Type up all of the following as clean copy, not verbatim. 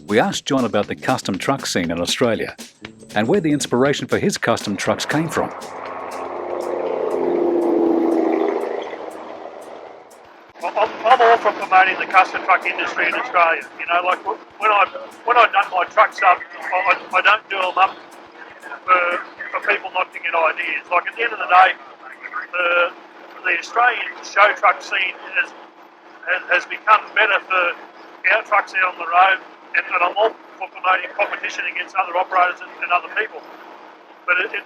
We asked Jon about the custom truck scene in Australia and where the inspiration for his custom trucks came from. I'm all for promoting the custom truck industry in Australia. You know, like when I've done my trucks up, I don't do them up for people not to get ideas. Like at the end of the day, the Australian show truck scene has become better for our trucks out on the road, and I'm all for promoting competition against other operators and other people. But it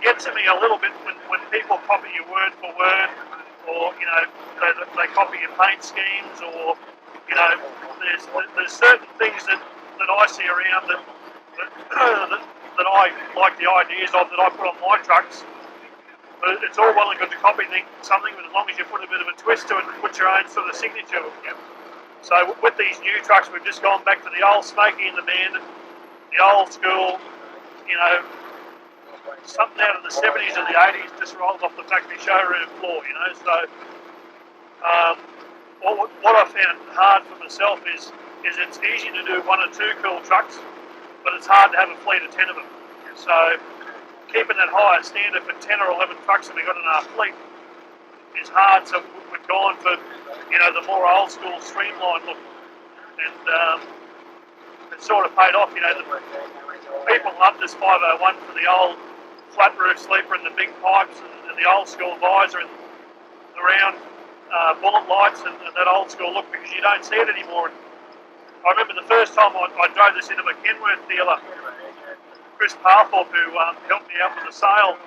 gets to me a little bit when people copy you word for word, or you know they copy your paint schemes, or you know there's certain things that I see around that I like the ideas of that I put on my trucks. But it's all well and good to copy something, but as long as you put a bit of a twist to it and put your own sort of signature. So with these new trucks, we've just gone back to the old Smokey and the Bandit, the old school, you know, something out of the 70s or the 80s just rolls off the factory showroom floor, you know. So what I found hard for myself is it's easy to do one or two cool trucks, but it's hard to have a fleet of 10 of them. So keeping that higher standard for 10 or 11 trucks that we've got in our fleet is hard. So we've gone for, you know, the more old school streamlined look, and it sort of paid off. You know, the people love this 501 for the old flat roof sleeper and the big pipes and the old school visor and the round bullet lights and that old school look, because you don't see it anymore. And I remember the first time I drove this into my Kenworth dealer, Chris Parthorpe, who helped me out with the sale,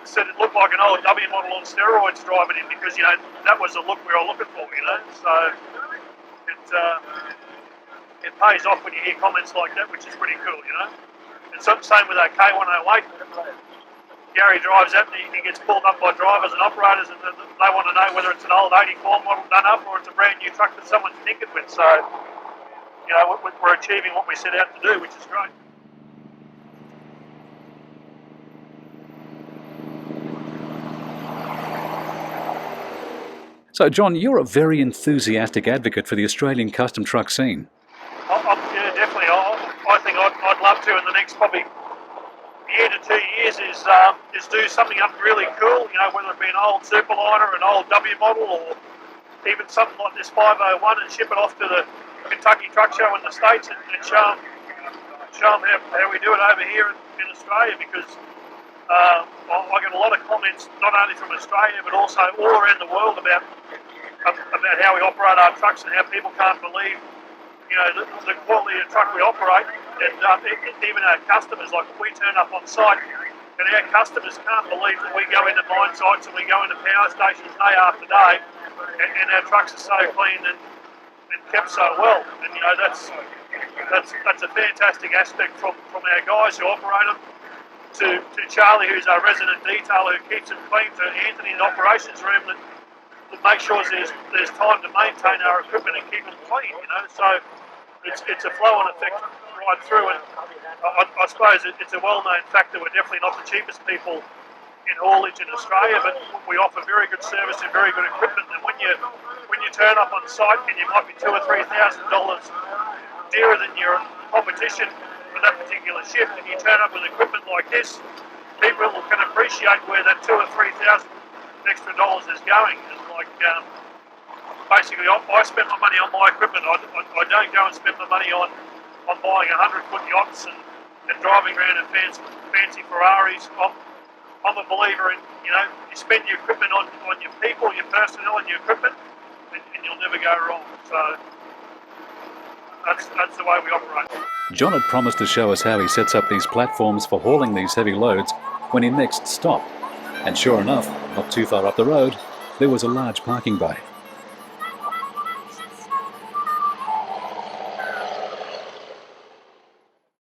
said it looked like an old W model on steroids driving in, because, you know, that was the look we were looking for, you know. So it pays off when you hear comments like that, which is pretty cool, you know. And same with that K108. Gary drives that and he gets pulled up by drivers and operators, and they want to know whether it's an old 84 model done up or it's a brand new truck that someone's tinkered with. So, you know, we're achieving what we set out to do, which is great. So, Jon, you're a very enthusiastic advocate for the Australian custom truck scene. Yeah, definitely. I think I'd love to in the next probably year to 2 years is do something up really cool. You know, whether it be an old Superliner, an old W model, or even something like this 501, and ship it off to the Kentucky Truck Show in the States and show them how we do it over here in Australia, because I get a lot of comments not only from Australia but also all around the world about how we operate our trucks, and how people can't believe, you know, the quality of truck we operate. And even our customers, like we turn up on site, and our customers can't believe that we go into mine sites and we go into power stations day after day, and our trucks are so clean and kept so well. And you know, that's a fantastic aspect from our guys who operate them, to Charlie, who's our resident detailer, who keeps them clean, to Anthony in the operations room that makes sure there's time to maintain our equipment and keep them clean. You know, so it's a flow and effect right through. And I suppose it's a well-known fact that we're definitely not the cheapest people in haulage in Australia, but we offer very good service and very good equipment. And when you turn up on site and you might be $2,000 or $3,000 dearer than your competition for that particular shift, and you turn up with equipment like this, people can appreciate where that $2,000 or $3,000 extra dollars is going. And like basically, I spend my money on my equipment. I don't go and spend my money on buying 100-foot yachts and driving around in fancy Ferraris. I'm a believer in, you know, you spend your equipment on your people, your personnel, and your equipment, and you'll never go wrong. So that's the way we operate. Jon had promised to show us how he sets up these platforms for hauling these heavy loads when he next stopped. And sure enough, not too far up the road, there was a large parking bay.